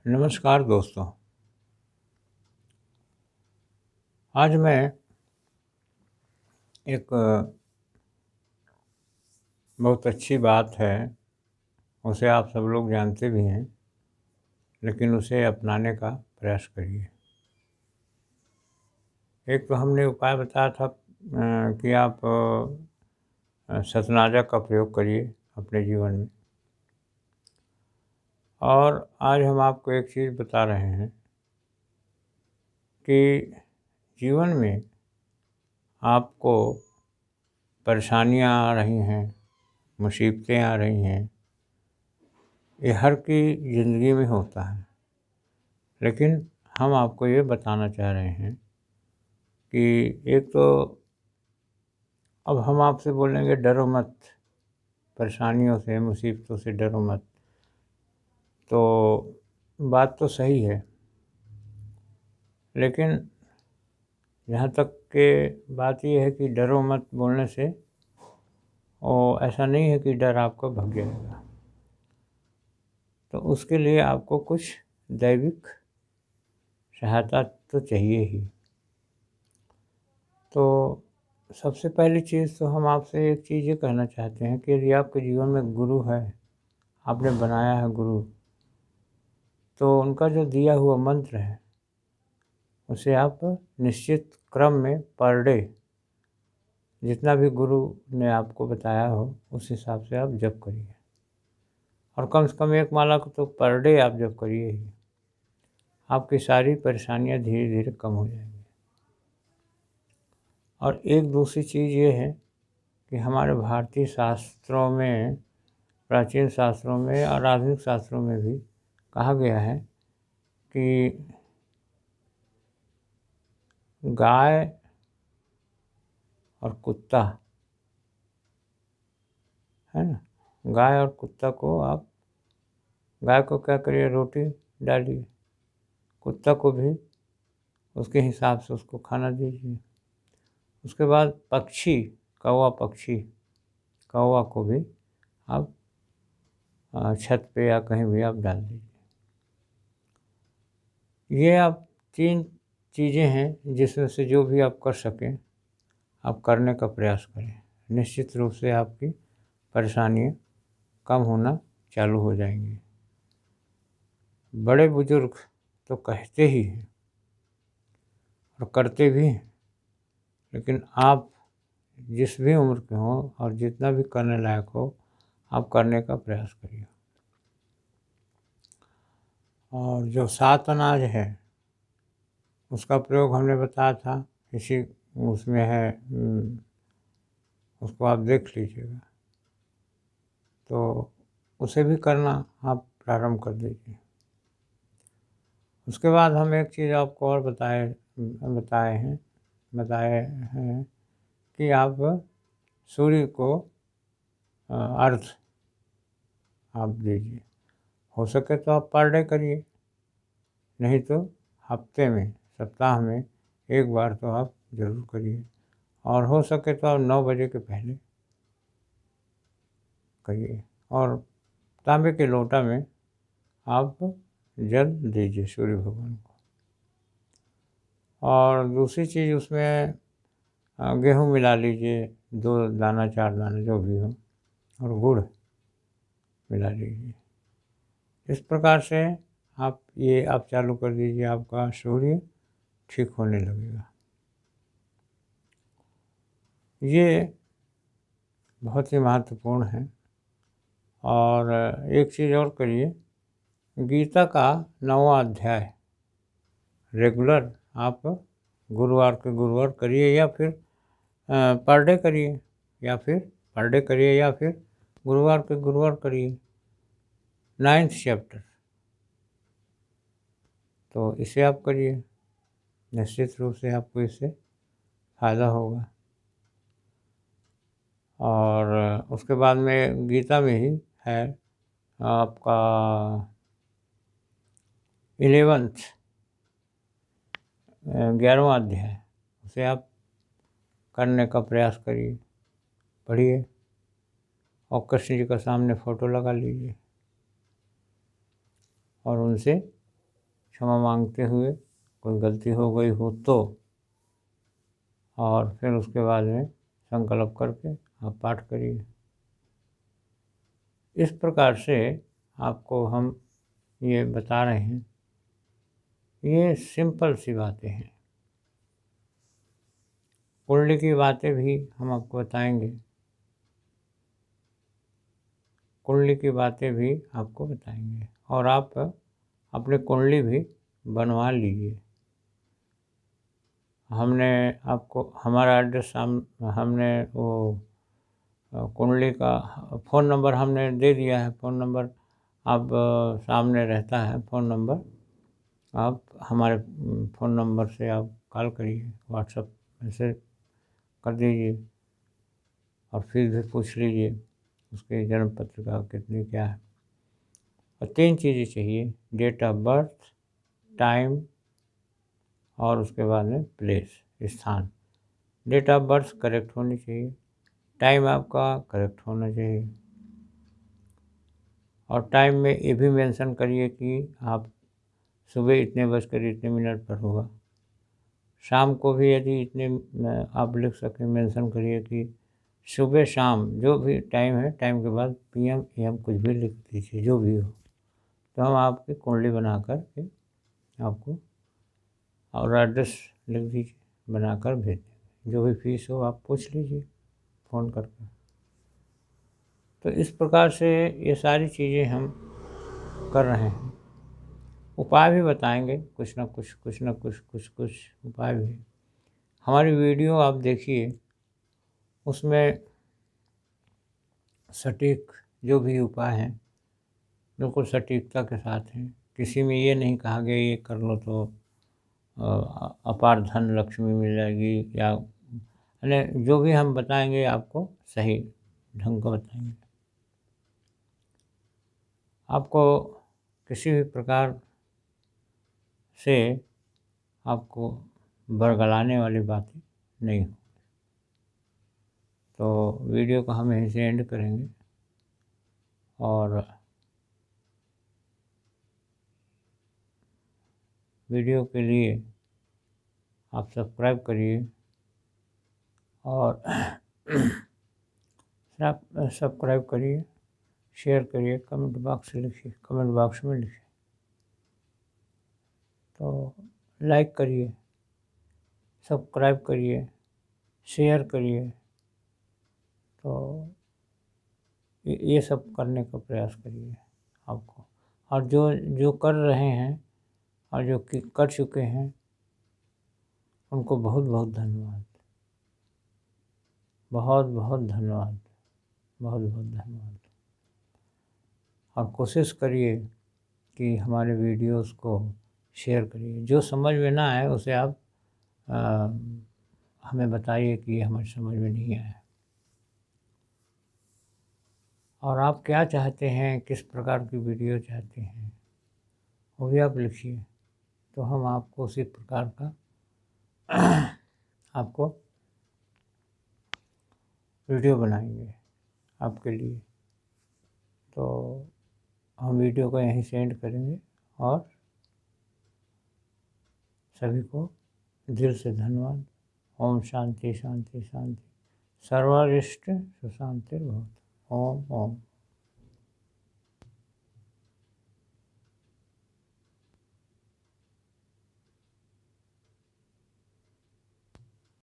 नमस्कार दोस्तों। आज मैं एक बहुत अच्छी बात है, उसे आप सब लोग जानते भी हैं, लेकिन उसे अपनाने का प्रयास करिए। एक तो हमने उपाय बताया था कि आप सतनाजा का प्रयोग करिए अपने जीवन में। और आज हम आपको एक चीज़ बता रहे हैं कि जीवन में आपको परेशानियाँ आ रही हैं, मुसीबतें आ रही हैं, ये हर की ज़िंदगी में होता है। लेकिन हम आपको ये बताना चाह रहे हैं कि एक तो अब हम आपसे बोलेंगे डरो मत, परेशानियों से, मुसीबतों से डरो मत। तो बात तो सही है, लेकिन जहाँ तक के बात ये है कि डरो मत बोलने से ऐसा नहीं है कि डर आपका भग जाएगा। तो उसके लिए आपको कुछ दैविक सहायता तो चाहिए ही। तो सबसे पहली चीज़ तो हम आपसे एक चीज़ ये कहना चाहते हैं कि यदि आपके जीवन में गुरु है, आपने बनाया है गुरु, तो उनका जो दिया हुआ मंत्र है उसे आप निश्चित क्रम में पर डे जितना भी गुरु ने आपको बताया हो उस हिसाब से आप जप करिए। और कम से कम एक माला को तो पर डे आप जप करिए ही। आपकी सारी परेशानियां धीरे धीरे कम हो जाएंगी। और एक दूसरी चीज़ ये है कि हमारे भारतीय शास्त्रों में, प्राचीन शास्त्रों में और आधुनिक शास्त्रों में भी कहा गया है कि गाय और कुत्ता है ना, गाय और कुत्ता को आप, गाय को क्या करिए, रोटी डालिए, कुत्ता को भी उसके हिसाब से उसको खाना दीजिए। उसके बाद पक्षी, कौवा पक्षी, कौवा को भी आप छत पे या कहीं भी आप डाल दीजिए। ये आप 3 चीज़ें हैं जिसमें से जो भी आप कर सकें आप करने का प्रयास करें। निश्चित रूप से आपकी परेशानियाँ कम होना चालू हो जाएंगी। बड़े बुजुर्ग तो कहते ही हैं और करते भी हैं, लेकिन आप जिस भी उम्र के हों और जितना भी करने लायक हो, आप करने का प्रयास करिए। और जो 7 अनाज है उसका प्रयोग हमने बताया था, इसी उसमें है, उसको आप देख लीजिएगा। तो उसे भी करना आप प्रारंभ कर दीजिए। उसके बाद हम एक चीज़ आपको और बताए हैं कि आप सूर्य को अर्घ आप दीजिए। हो सके तो आप पर डे करिए, नहीं तो हफ्ते में, सप्ताह में एक बार तो आप ज़रूर करिए। और हो सके तो आप 9 बजे के पहले करिए। और तांबे के लोटा में आप जल दीजिए सूर्य भगवान को। और दूसरी चीज़ उसमें गेहूँ मिला लीजिए, 2 दाना 4 दाना जो भी हो, और गुड़ मिला लीजिए। इस प्रकार से आप चालू कर दीजिए, आपका सूर्य ठीक होने लगेगा। ये बहुत ही महत्वपूर्ण है। और एक चीज़ और करिए, गीता का 9वां अध्याय रेगुलर आप गुरुवार के गुरुवार करिए, या फिर पर डे करिए, या फिर पर डे करिए, या फिर गुरुवार के गुरुवार करिए 9th चैप्टर। तो इसे आप करिए, निश्चित रूप से आपको इससे फ़ायदा होगा। और उसके बाद में गीता में ही है आपका 11th 11वां अध्याय, उसे आप करने का प्रयास करिए, पढ़िए। और कृष्ण जी का सामने फ़ोटो लगा लीजिए और उनसे क्षमा मांगते हुए, कोई गलती हो गई हो तो, और फिर उसके बाद में संकल्प करके आप पाठ करिए। इस प्रकार से आपको हम ये बता रहे हैं। ये सिंपल सी बातें हैं। कुंडली की बातें भी हम आपको बताएंगे। कुंडली की बातें भी आपको बताएंगे और आप अपनी कुंडली भी बनवा लीजिए। हमने आपको हमारा एड्रेस हमने वो कुंडली का फ़ोन नंबर हमने दे दिया है। फ़ोन नंबर आप सामने रहता है फ़ोन नंबर। आप हमारे फ़ोन नंबर से आप कॉल करिए, व्हाट्सएप मैसेज कर दीजिए और फीस भी पूछ लीजिए उसके जन्म पत्रिका कितनी क्या है। और 3 चीज़ें चाहिए, डेट ऑफ बर्थ, टाइम और उसके बाद में प्लेस, स्थान। डेट ऑफ बर्थ करेक्ट होनी चाहिए, टाइम आपका करेक्ट होना चाहिए और टाइम में ये भी मेंशन करिए कि आप सुबह इतने बजकर इतने मिनट पर होगा। शाम को भी यदि इतने आप लिख सकें, मेंशन करिए कि सुबह शाम जो भी टाइम है, टाइम के बाद PM AM कुछ भी लिख दीजिए, जो भी हो। तो हम आपकी कुंडली बना कर के आपको और एड्रेस लिख दीजिए, बनाकर भेज देंगे। जो भी फीस हो आप पूछ लीजिए फ़ोन करके। तो इस प्रकार से ये सारी चीज़ें हम कर रहे हैं। उपाय भी बताएंगे, कुछ ना कुछ उपाय भी। हमारी वीडियो आप देखिए, उसमें सटीक जो भी उपाय हैं बिल्कुल सटीकता के साथ हैं। किसी में ये नहीं कहा गया ये कर लो तो अपार धन लक्ष्मी मिल जाएगी, या यानी जो भी हम बताएंगे आपको सही ढंग का बताएंगे। आपको किसी भी प्रकार से आपको बरगलाने वाली बातें नहीं हो। तो वीडियो को हम यहीं से एंड करेंगे और वीडियो के लिए आप सब्सक्राइब करिए और सब्सक्राइब करिए, शेयर करिए, कमेंट बॉक्स लिखिए, कमेंट बॉक्स में लिखिए। तो लाइक करिए, सब्सक्राइब करिए, शेयर करिए। तो ये सब करने का प्रयास करिए आपको। और जो जो कर रहे हैं और जो कर चुके हैं उनको बहुत बहुत धन्यवाद, बहुत बहुत धन्यवाद, बहुत बहुत धन्यवाद। और कोशिश करिए कि हमारे वीडियोस को शेयर करिए। जो समझ में ना आए उसे आप हमें बताइए कि ये हमारी समझ में नहीं आया। और आप क्या चाहते हैं, किस प्रकार की वीडियो चाहते हैं, वो भी आप लिखिए। तो हम आपको उसी प्रकार का आपको वीडियो बनाएंगे आपके लिए। तो हम वीडियो को यहीं से एंड करेंगे और सभी को दिल से धन्यवाद। ओम शांति शांति शांति। सर्वरिष्ट सुशांतिर्भवतु। ओम ओम।